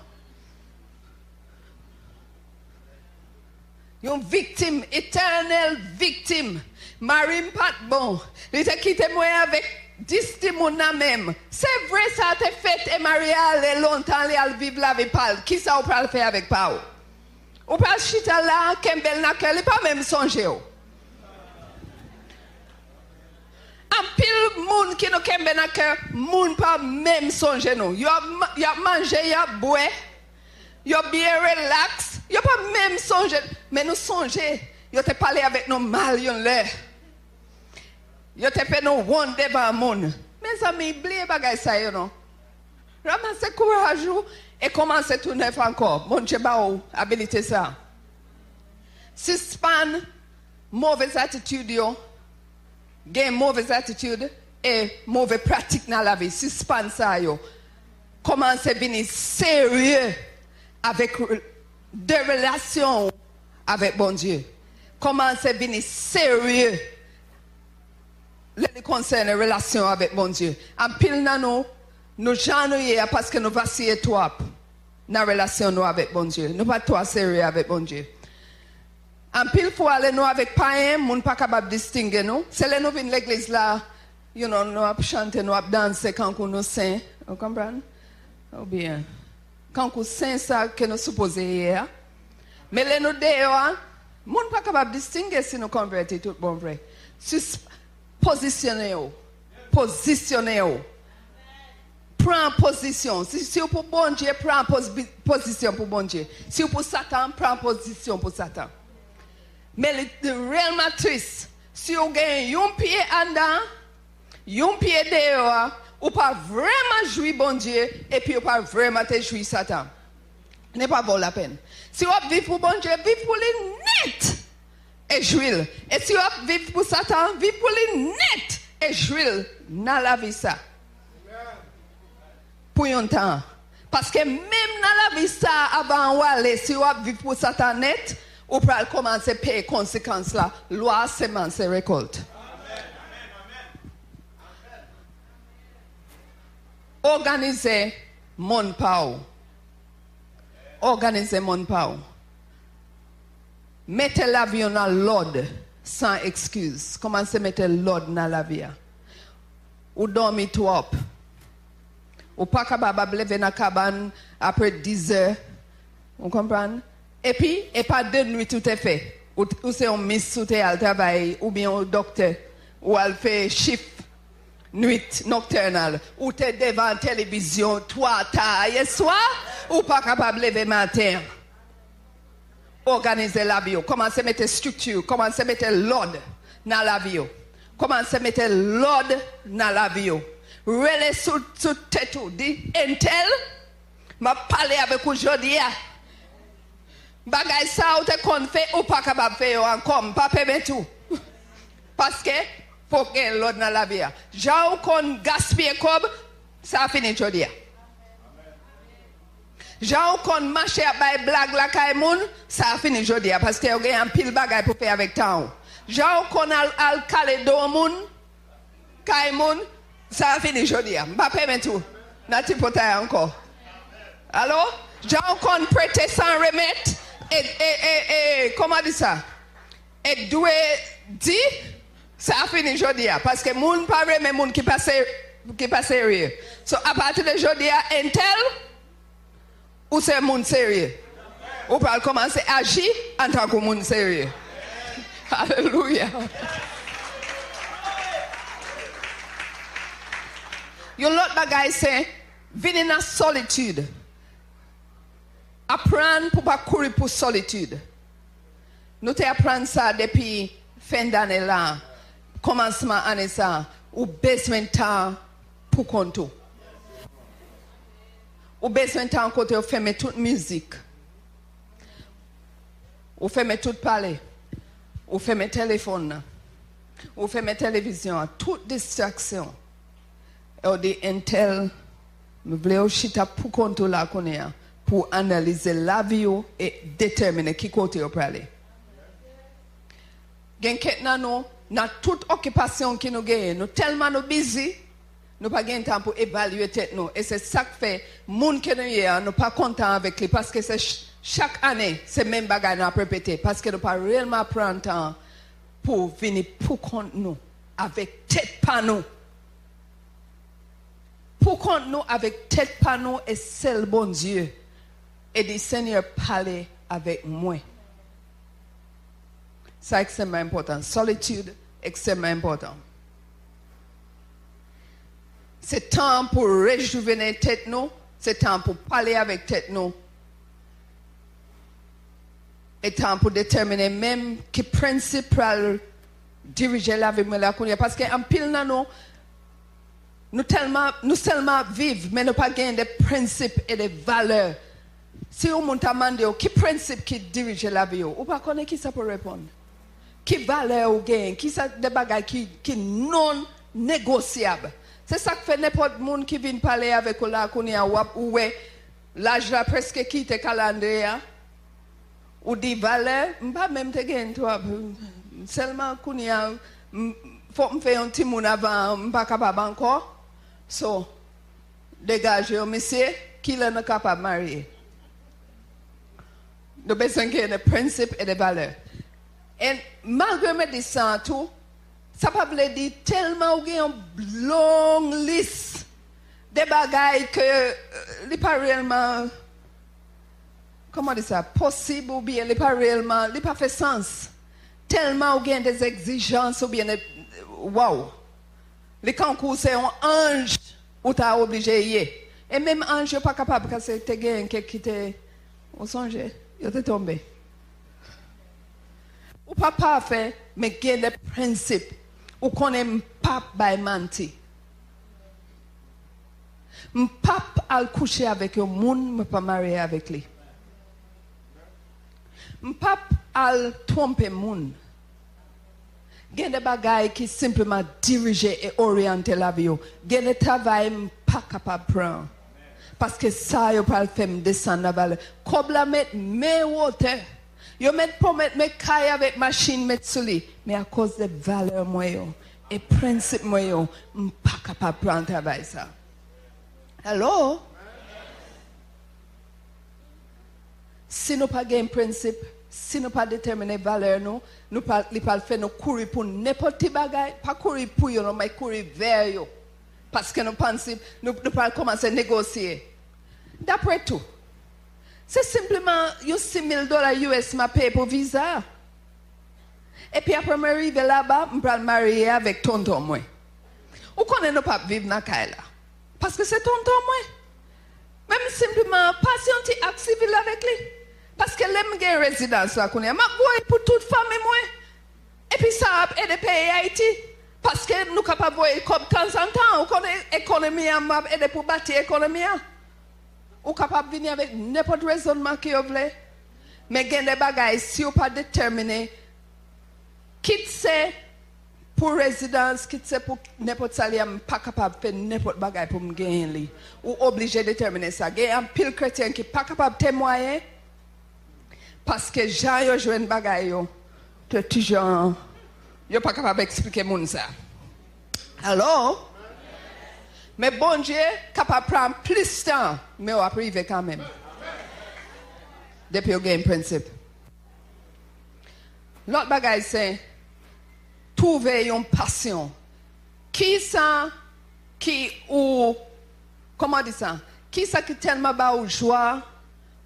Une victime, éternelle victime. Marie pas bon. Il t'a quitté moi avec 10 timons même. C'est vrai ça t'a fait et Marie a longtemps elle vivre la vie pâle. Qui ça on peut le faire avec Pao? On peut chita là, Kembel n'a qu'elle pas même songer. En pile moun qui no Kembel n'a que moun pas même songer nous. Y a mangé, y a boire. Y a bien relax. Y a pas même songer, mais nous songer. Y a te parler avec nos mal yon là. Yo te fait nous one devant moun. Mes amis, oubliez bagay ça yo non. Ramassez courage et commencez tout neuf encore. Mon Dieu ba ou habilité ça. Suspend mauvaise attitude yo. Gain mauvaise attitude et mauvaise pratique dans la vie. Suspend ça yo. Commencez venir sérieux avec des relations avec bon Dieu. Commencez venir sérieux. Les concerne relation avec mon Dieu. En pile nan nous janouye parce que nous vacillons trop dans la relation nous avec mon Dieu. Nous pas trop sérieux avec mon Dieu. En pile fois nous avec païen, nous pas capable distinguer nous. C'est là nous venons l'église là, you know, nous chanter, nous danser quand nous saint, vous comprenez? Ou bien quand nous saint ça que nous supposé hier. Mais là nous dehors, nous pas capable distinguer si nous convertis tout bon vrai. Positionnez-vous. Positionnez-vous. Prends position. Si vous pour bon Dieu, prends position pour bon Dieu. Si vous pour Satan, prends position pour Satan. Mais le réel matrice, si vous gagnez un pied en dedans, un pied dehors, vous ne pas vraiment jouir bon Dieu et puis vous ne pas vraiment te jouir Satan. Ce n'est pas bon la peine. Si vous vivez pour bon Dieu, vivez pour les net. Et jouir. Et si vous vivez pour Satan, vivez pour les net et jouir dans la vie ça. Pour un temps. Parce que même dans la vie ça, avant d'aller, si vous vivez pour Satan net, vous pouvez commencer à payer les conséquences là. Loi, semence et récolte. Organisez mon pao. Organisez mon pao. Mettez la vie dans l'ordre sans excuse. Commencez à mettre l'ordre dans la vie. Ou dormez trop. Ou pas capable de lever dans la cabane après 10 heures. Vous comprenez? Et puis, et pas de nuit tout est fait. Ou c'est un miss sous al travail, ou bien un docteur, ou elle fait chiffre nuit nocturnale, ou t'es devant la télévision, toi, taille, soir, ou pas capable de lever matin. Organisez la vie. Commencez à mettre structure. Commencez à mettre l'ordre dans la vie. Commencez à mettre l'ordre dans la vie. Relais sous tête. Dit, Intel, m'a parlé avec vous aujourd'hui. Bagay ça, ou te kon fait, ou pas capable de faire encore. Pas permettre tout. Parce que, faut qu'il y ait l'ordre dans la vie. J'ai qu'on gaspille comme, ça a fini aujourd'hui. Jean qu'on marche à bay blague la kaimoun, ça a fini aujourd'hui parce que y a un pile bagay pour faire avec temps. Jean qu'on al calé do moun, kaimoun, ça a fini aujourd'hui. Pas permettre tout. Nati pota encore. Alors, Jean qu'on prêter sans remettre et comment dire ça? Et doué dit, ça a fini aujourd'hui parce que moun pas remet moun qui passe sérieux. So à partir de aujourd'hui, Intel ou c'est un monde sérieux. Ou peut commencer à agir en tant que monde sérieux. Alléluia. Yon lot bagay c'est venir dans solitude. Apprendre pour pas courir pour solitude. Nous t'apprendre ça depuis fin d'année là, commencement année ça, ou besoin de temps pour compter. Ou besoin de temps côté ou fermer toute musique. Ou fermer tout parler. Ou fermer téléphone. Ou fermer télévision, toute distraction. Et on dit intel, me voulais chita pour compter là qu'on est pour analyser la vie et déterminer qui côté on peut aller. Dans toute occupation qui nous gagne, nous tellement nous busy, nous pas gain temps pour évaluer tête nous. Et c'est ça qui fait, monde que nous nous pas content avec lui parce que c'est chaque année, c'est même bagage à répéter parce que nous pas réellement prendre temps pour venir pour compte nous avec tête pas nous. Pour compte nous avec tête pas nous et seul bon Dieu. Et dit Seigneur parler avec moi. C'est extrêmement important. Solitude, extrêmement important. C'est temps pour réjuvéner tête nous. C'est temps pour parler avec tête nous. Et temps pour déterminer même qui principal diriger la vie parce que en pile nan nous seulement vivre mais nous pas gagner des principes et des valeurs. Si on monte à demander qui principe qui dirige la vie ou pas connaît qui ça pour répondre. Qui valeur ou gain, qui ça des bagages qui non négociable. C'est ça que fait n'importe monde qui vient parler avec là qu'on y a ou ouais l'âge là presque quitté calendrier ou dit valeur pas même te gain toi seulement qu'on y a faut me faire un petit monde avant pas capable encore so dégager monsieur qui n'est capable marier. Nous avons besoin de principes et de valeurs. Et malgré mes dessins, tout, ça peut veut dire tellement une longue liste de bagailles que n'est pas réellement, comment dire ça, possible ou bien n'est pas réellement, n'est pas fait sens. Tellement il y a des exigences ou bien wow. Les concours c'est un ange où tu as obligé y est. Et même ange n'est pas capable parce que tu as qui te au songe, il est tombé. Ou pas parfait, mais il y a des principes. Ou qu'on aime pas by manti. M'pap al coucher avec un monde, me pas marier avec lui. M'pap al tromper monde. Il y a des bagailles qui simplement diriger et orienter la vie. Il y a des travail pas capable de prendre. Parce que ça, yo pas le faire descendre la valeur. Comme la mettre mes water. Yo mettre pour mettre mes cailles avec machine mettre sur lui. Mais à cause des valeurs moi et principes moi yo, pas capable de prendre travail ça. Hello? Si nous pas gain principe, si nous pas déterminer valeur nous pas faire nous courir pour n'importe quel bagage, pas courir pour yo, mais courir vers yo. Parce que nous pensons, nous pas commencer à négocier. D'après tout, c'est simplement $6,000 US m'a payé pour visa. Et puis après, je arrive là-bas, je vais me marier avec tonton moi. Ou qu'on ne pas vivre dans la caille là. Parce que c'est tonton moi. Même simplement, passer un petit acte civil avec lui. Parce que l'aime une résidence là, qu'on est. Ma voix pour toute famille moi. Et puis ça a aidé pays Haïti. Parce que nous sommes capables de voir comme de temps en temps, on connaît l'économie, et pour bâtir l'économie. On est capable de venir avec n'importe quel raisonnement que vous voulez. Mais il y a des bagages, si vous pas déterminé, quitte c'est pour résidence, quitte c'est pour n'importe salaire, je ne suis pas capable de faire n'importe bagage pour me gagner. Ou obligé de déterminer ça. Il y a un pile chrétien qui n'est pas capable de témoigner parce que j'ai joué un bagage, que toujours. Je ne suis pas capable d'expliquer ça. Alors, mais bon Dieu, capable de prendre plus de temps, mais on va arriver quand même. Depuis qu'on a un principe. L'autre bagage, c'est trouver une passion. Qui ça, ou, comment dire ça? Qui ça qui tellement bas ou joie,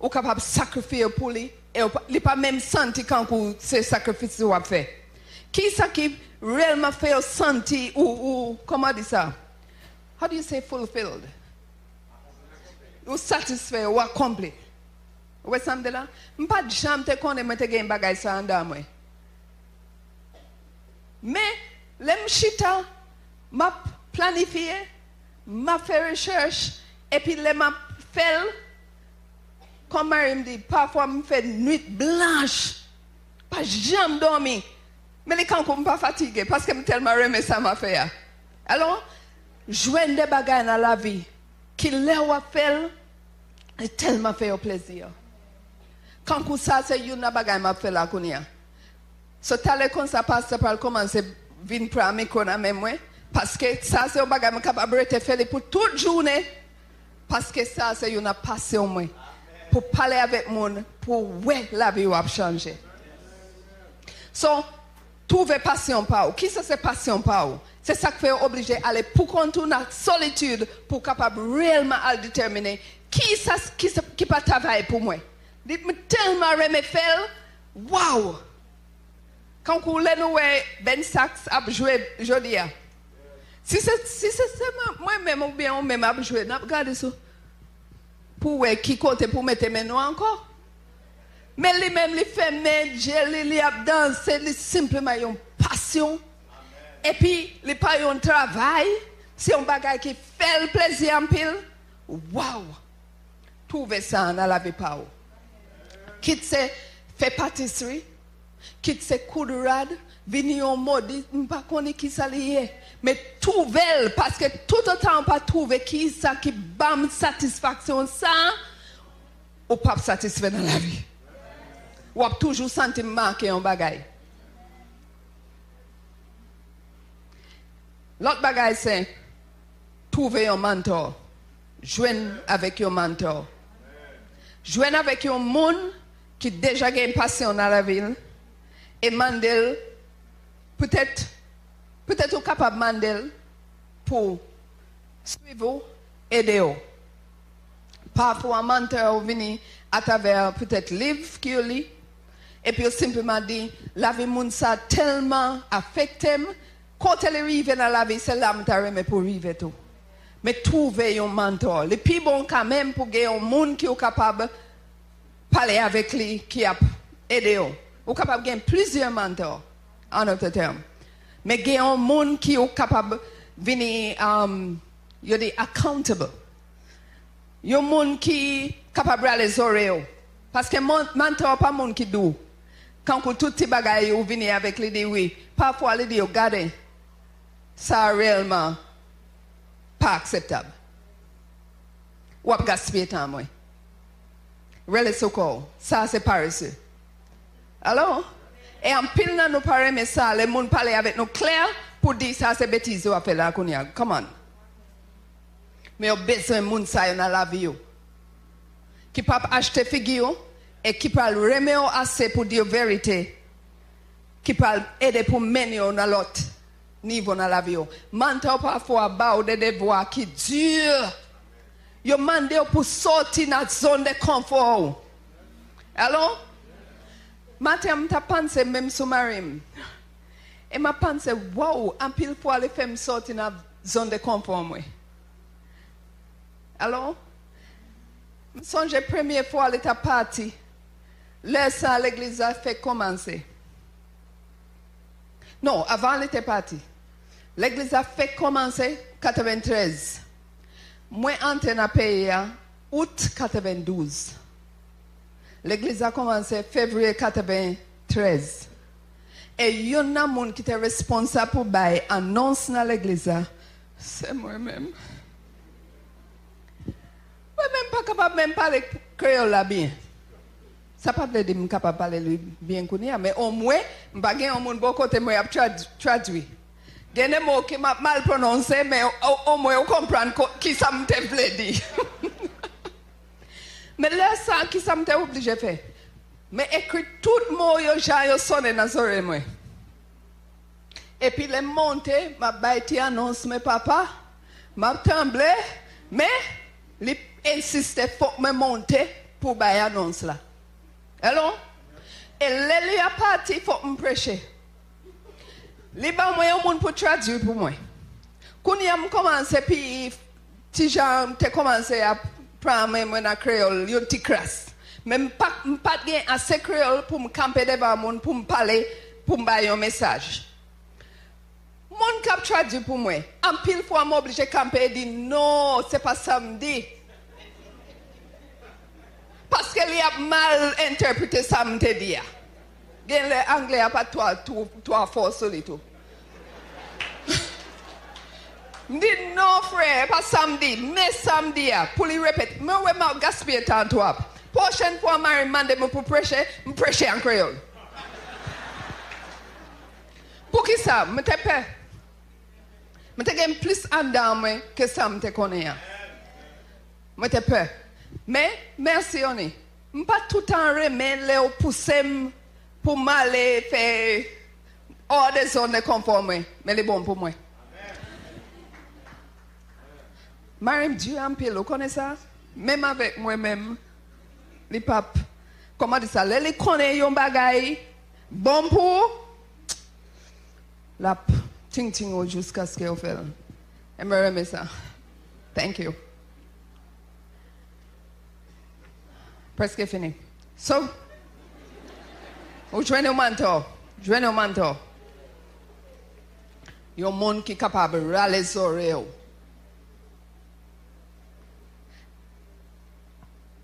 ou capable de sacrifier pour lui, et il n'a pas même senti quand c'est sacrifice qu'il a fait. Qui ça qui réellement fait sentir ou comment dire ça? how do you say fulfilled? Ou satisfait ou accompli. Ou est-ce là? M'pas jamais te connaître me te gagne bagay ça en dedans moi. Mais les chita m'a planifié, m'a fait recherche et puis les m'a fait comme Marie me dit parfois me fait nuit blanche. Pas jamais dormi. Mais les quand me pas fatigué parce que me tellement aimé ça m'a fait. Alors joindre des bagages dans la vie qui leur a fait tellement fait au plaisir. Quand ça c'est une bagage m'a fait là konya. So t'allais comme ça passe par commencer venir prendre micro dans même moi parce que ça c'est un bagage capable de faire pour toute journée parce que ça c'est une passion moi pour parler avec monde pour ouais la vie va changer. So trouver passion pas ou qui ça c'est passion pas ou c'est ça qui fait obligé aller pour contourner la solitude pour capable réellement à déterminer qui pas travailler pour moi. Dites-moi tellement aimer faire wow. Quand vous voulez nous Ben Sachs a joué aujourd'hui. Si c'est moi-même ou bien on-même a joué, regardez ça. Pour qui compte pour mettre mes noms encore. Mais lui-même, il fait mes il a dansé, il simplement une passion. Et puis, il pas un travail. C'est un bagage qui fait le plaisir en pile. Waouh! Trouvez ça dans la vie pas. Quitte c'est fait pâtisserie. Quitte c'est coup de rade, venir en mode, pas connaître qui ça lié. Mais trouver, parce que tout le temps, pas trouver qui ça, qui bam satisfaction, ça, ou pas satisfait dans la vie. Ou toujours senti manquer un bagage. L'autre bagage, c'est trouver un mentor. Joindre avec un mentor. Joindre avec un monde qui déjà a une passion dans la ville. Et Mandel, peut-être capable Mandel pour suivre, aider. Parfois, un mentor vient à travers peut-être livre qu'il lit, et puis simplement dit, la vie moun ça tellement affecté, quand elle arrive dans la vie, c'est là que pour arriver tout. Mais trouver un mentor, le plus bon quand même pour gagner un monde qui est capable de parler avec lui, qui a aidé. Ou capable de gagner plusieurs mentors, en autre terme. Mais gagner un monde qui est capable de venir, accountable. Un monde qui est capable de les oreilles. Parce que mentor pas un monde qui doux. Quand tout ces bagages ou venir avec les dit oui, parfois les dit regardez, ça réellement pas acceptable. Ou à gaspiller temps moi. Relais soko, ça c'est paresseux. Alors, et en pile dans nos parents, mais ça, les gens parlent avec nous clair pour dire ça, c'est bêtise, on fait là, come on. Mais on a besoin de gens ça dans la vie. Qui peuvent acheter figure et qui peuvent remettre assez pour dire la vérité. Qui peuvent aider pour mener dans l'autre niveau dans la vie. Mentor parfois bas des devoirs qui durent. Ils demandent pour sortir dans la zone de confort. Alors, Mathieu, je pense même sur Marim. Et je pense, wow, en pile fois, les femmes sortent dans la zone de confort. Alors, je songe la première fois, elle était partie. Là, l'église a fait commencer. Non, avant, elle était partie. L'église a fait commencer en 93. Moi, entré dans le pays, août 92. L'église a commencé en février 93. Et il y a un monde qui était responsable pour bailler annonce dans l'église. C'est moi-même. Moi-même pas capable de parler créole là bien. Ça pas veut dire que je suis capable de parler bien, mais au moins, je ne suis pas un côté moi traduit. Il y a des mots qui m'a mal prononcé, mais au moins, on comprend qui ça me fait dire. Mais là, ça, qui ça m'était obligé de faire? Mais écrit tout le mot, j'ai sonné dans les oreilles. Et puis, les montées, ma baïti annonce, mes papa, m'a tremblé, mais, il insistait pour me monter pour baïti annonce là. Alors, et là, il a parti pour me prêcher. Il y a un monde pour traduire pour moi. Quand je commence puis ti Jean te commencé à prendre même en créole, yo ti crasse. Même pas gain assez créole pour me camper devant monde pour me parler, pour me bailler un message. Mon cap traduit pour moi. En pile fois m'obligé camper et dit non, c'est pas samedi. Parce qu'il a mal interprété samedi dia. Gen le anglais a pas toi force sur tout. Dit non frère, pas samedi, mais samedi pour lui répéter. Moi ouais m'a gaspiller temps toi. Prochaine fois Marie mande me pour prêcher, me prêcher en créole. Pour qui ça? Me te peur. Je suis plus en dedans que ça me connaît. Je te peur. Mais, merci, on est. Je ne pas tout le temps remettre les pousser pour m'aller faire hors des zones de confort, mais c'est bon pour moi. Marie Dieu en pile, vous connaissez ça? Même avec moi-même, les papes, comment dire ça? Les connaissent yon bagay, bon pour la ting jusqu'à ce qu'on fait. Et me remet ça. Thank you. Presque fini. So, vous jouez au mentor. Jouez au mentor. Il y a un monde qui est capable de râler les oreilles.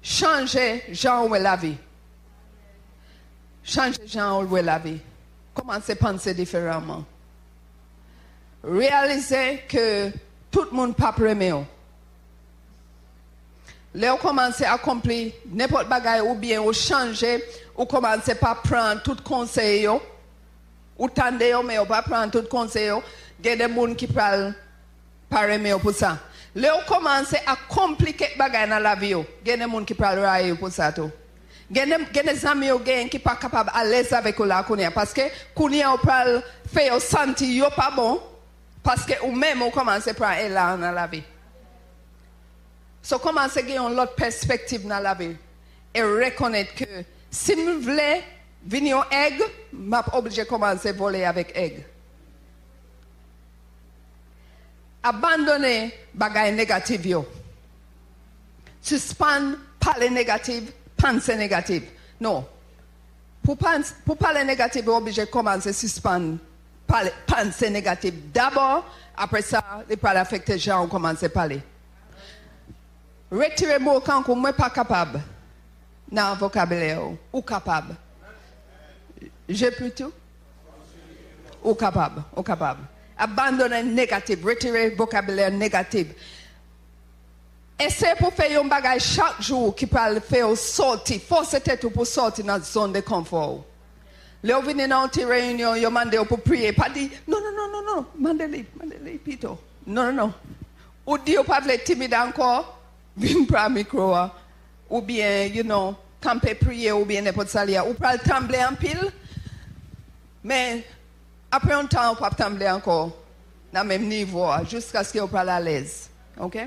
Changer genre où est la vie. Changer genre où est la vie. Commencez à penser différemment. Réaliser que tout le monde pas premier. Là, vous commencez à accomplir n'importe quoi ou bien vous changer, vous commencez pas prendre tout conseil, ou tendez, mais vous pas prendre tout conseil. Il y a des gens qui parlent pas premier pour ça. Là, vous commencez à compliquer les choses dans la vie. Il y a des gens qui parlent railler pour ça. Il y a des amis qui ne sont pas capables à l'aise avec vous parce que quand vous parlez, vous sentez pas bon. Parce que vous-même, vous commencez à prendre élan dans la vie. So, commencez à avoir une autre perspective dans la vie. Et reconnaître que si vous voulez venir au egg, je suis obligé de commencer à voler avec egg. Abandonnez les choses négatives. Suspendre parler négatif, penser négatif. Non. Pour parler négatif, vous êtes obligé de commencer à suspendre penser négatif. D'abord, après ça, les paroles affectées les gens ont commencé à parler. Retirez mot quand vous n'êtes pas capable dans le vocabulaire ou capable. J'ai plutôt ou capable. Abandonnez le négatif, retirez le vocabulaire négatif. Essayez pour faire un bagage chaque jour qui peut faire sortir, forcez tête pour sortir dans la zone de confort. Là, vous venez dans une réunion, vous demandez pour prier, pas dire non, mandez-les, plutôt. Non. Ou dire pas de timide encore, venez prendre le micro, ou bien, camper prier, ou bien n'importe quoi. Ou pas trembler en pile, mais après un temps, vous ne pouvez pas trembler encore, dans le même niveau, jusqu'à ce que vous parlez à l'aise. OK?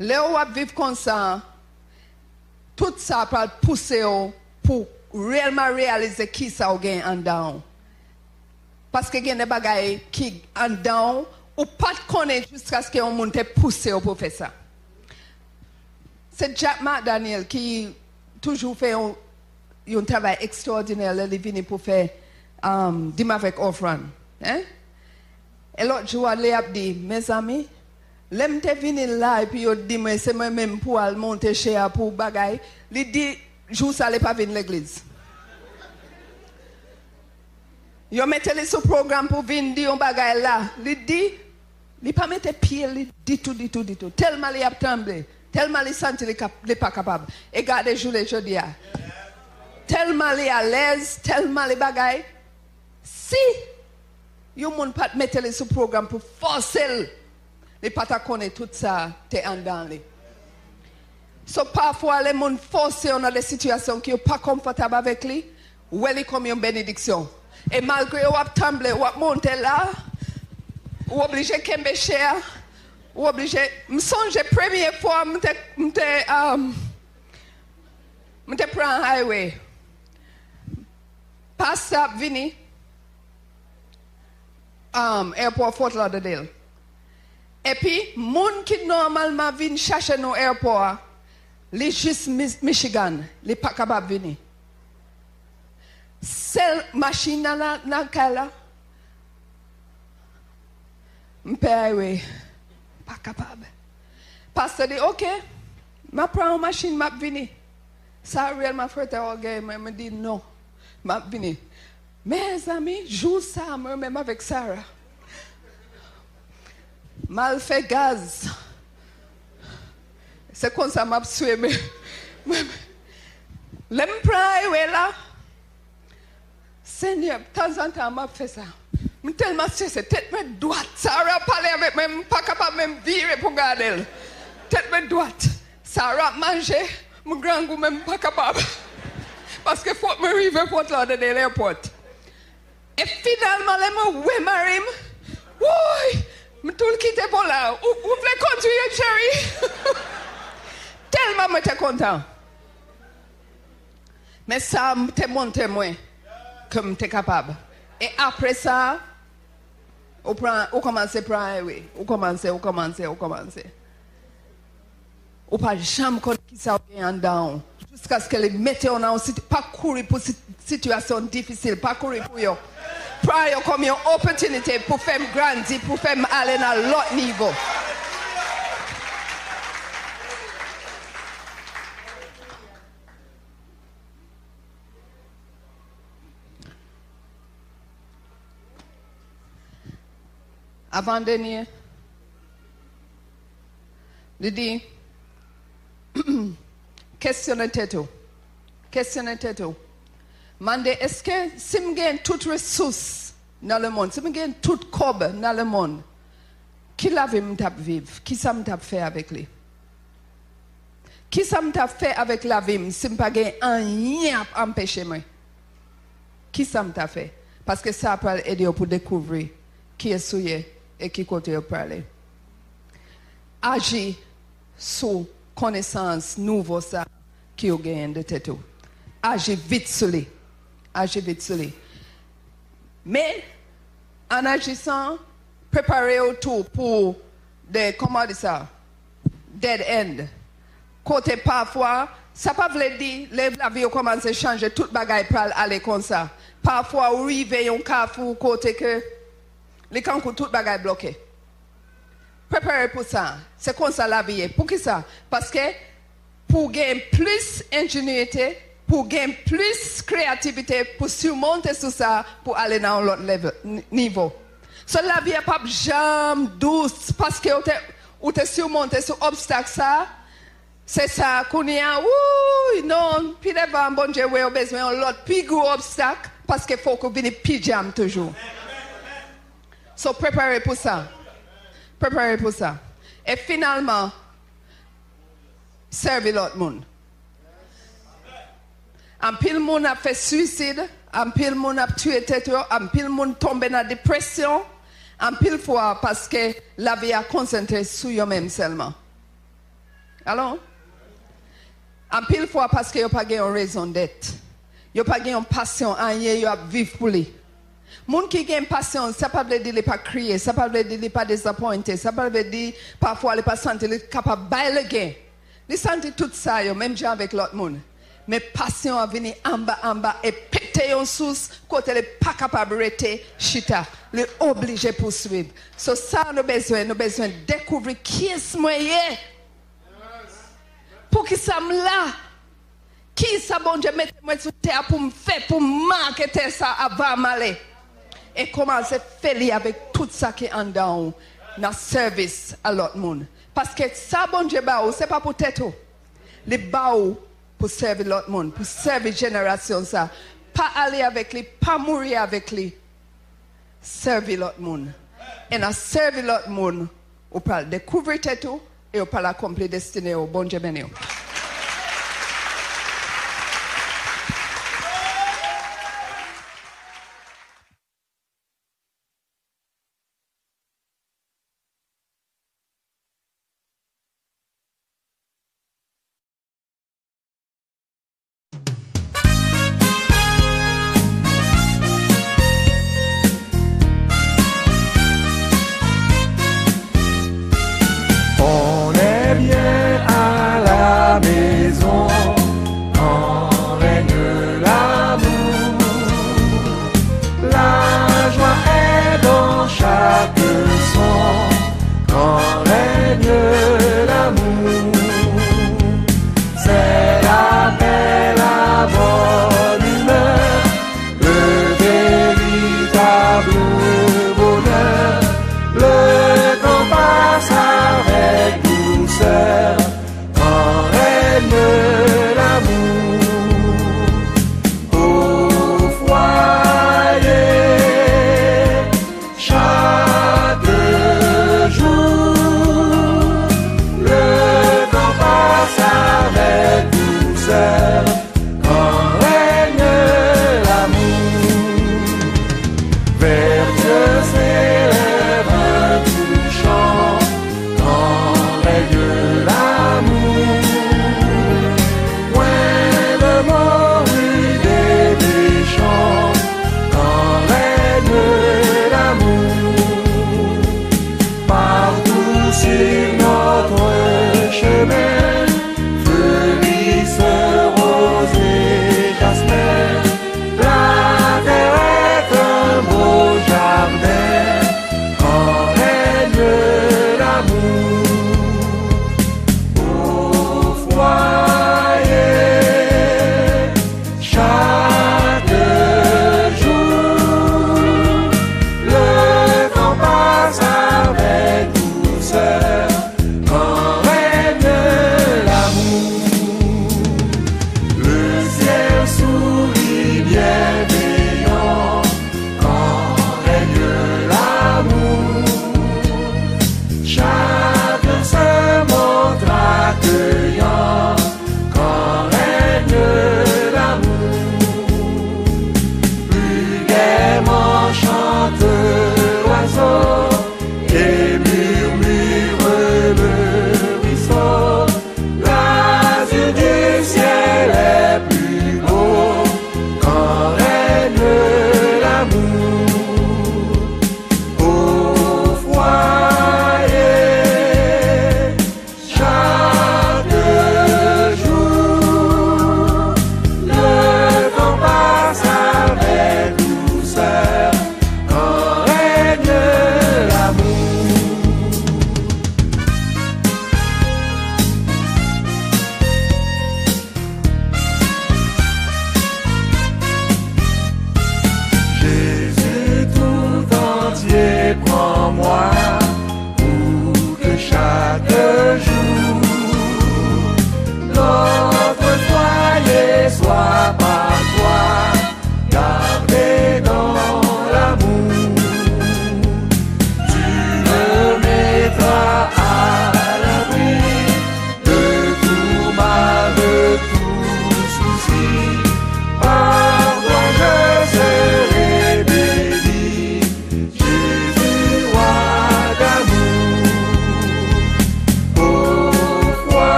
Là, vous allez vivre comme ça. Tout ça va pousser pour réellement réaliser qui ça gagne en dedans. Parce que il y a des bagailles qui en dedans ou pas de connaître jusqu'à ce qu'on monte pousser pour faire ça. C'est Jack McDaniel qui toujours fait un travail extraordinaire. Il est venu pour faire dîme avec offrande. Hein? Et l'autre jour, il a dit, mes amis, l'aime te venir là et puis il dit mais c'est moi-même pour aller monter chez pour bagaille. Il dit jour ça n'est pas venir l'église. Il mettait les sur programme pour venir dire un bagaille là. Il dit il pas mettre pied, il dit tout. Tellement il a tremblé, tellement il sent qu'il n'est pas capable. Et regardez journée jeudi. Tellement il est à l'aise, tellement les bagaille. Si il ne pas mettre les sur programme pour forcer les patas connaissent tout ça, t'es en dedans. So parfois, les gens forcent dans des situations qui ne sont pas confortables avec lui, ou elle est comme une bénédiction. Et malgré vous trembler, vous monter là, vous obligé de kembe cher, vous obligé. Je me songe la première fois, je prends un highway. Pasteur vini, airport Fort Lauderdale. Et puis, moun qui normalement viennent chercher nos aéroports, les juste Michigan, les pas capables de venir. Celle machine là, là, m'père, pas capable. Pasteur dit, ok, je prends une machine, je venir. Ça, réellement, frère, me dit non, je venir. Mes amis, joue ça, même avec Sarah. Mal fait gaz. C'est comme ça m'a suivi. L'aime prendre là. Seigneur, de temps en temps m'a fait ça. Mais tellement stressé, tête me droite. Sarah parlait avec moi, pas capable même virer pour garder. Tête me droite. Sarah manger, mon grand goût même pas capable. Parce que faut me arriver pour l'autre de l'aéroport. Et finalement, les mots oui Marim. Oui. Je tout quitter pour là. Vous voulez continuer, chérie? Tellement j'étais content. Mais ça m'a montré moi que j'étais capable. Et après ça, on commence à prendre, on commence. On pas jamais connaître qui ça en dedans. Jusqu'à ce que les mettez en pas courir pour une situation difficile, pas courir pour eux. Prior comme une opportunité pour faire grandir, pour faire aller à l'autre niveau. Avant-dernier, je dis, questionnez-vous. Mande, est-ce que si je gagne toute ressource dans le monde, si je gagne toute cobe dans le monde, qui l'a vu me vivre? Qui ça me fait avec lui? Qui ça me fait avec la vie si je n'ai pas gagné rien à empêcher moi? Qui ça me fait? Parce que ça peut aider pour découvrir qui est souillé et qui côté pour aller. Agir sous connaissance nouveau ça qui a gagné de tête. Agir vite sur lui. Agir vite sur lui. Mais en agissant, préparer autour pour des, comment dire ça, dead end. Côté parfois, ça ne veut pas dire que la vie commence à changer, tout le bagaille pour aller comme ça. Parfois, on arrive à un carrefour côté que les camps tout le bagaille bloqué. Préparer pour ça. C'est comme ça la vie est. Pour qui ça? Parce que pour gagner plus d'ingéniosité, pour gagner plus de créativité, pour surmonter tout ça, pour aller dans l'autre niveau. So la vie n'est pas jamais douce parce que vous te surmonté ce obstacle ça. C'est ça qu'on y a. Ouh, non, puis devant bon Dieu, vous avez besoin de l'autre plus gros obstacle parce qu'il faut que vous veniez pyjama toujours. So préparez pour ça. Préparez pour ça. Et finalement, servez l'autre monde. Un pile monde a fait suicide, un pile monde a tué tête, un pile monde tombé dans la dépression, un pile fois parce que la vie a concentré sur eux-mêmes seulement. Alors, un pile fois parce que vous n'avez pas une raison d'être. Vous n'avez pas une passion, vous vivre pour lui. Les gens qui ont une passion, ça ne veut pas dire qu'ils ne pas crier, ça ne veut pas dire qu'ils ne pas désappointés, ça ne veut pas dire parfois qu'ils ne pas sentir capable de bailler le gain. Ils sentent tout ça, même avec l'autre monde. Mais passion a venu en bas et péter en source, côté les pas capable de rester, chita, les obligé de poursuivre. So ça, nous avons besoin de découvrir qui est moi. Pour qui ça me là? Qui ça bon Dieu mette moi sur terre pour me faire, pour marquer ça avant m'aller? Et commencer à faire avec tout ça qui est en dedans, dans le service à l'autre monde. Parce que ça bon Dieu, ce n'est pas pour tête. Les baou pour servir l'autre monde, pour servir la génération ça. Pas aller avec lui, pas mourir avec lui. Servir l'autre monde. Et dans servir l'autre monde, on peut découvrir tête et on peut accomplir destinée au bon Dieu béni.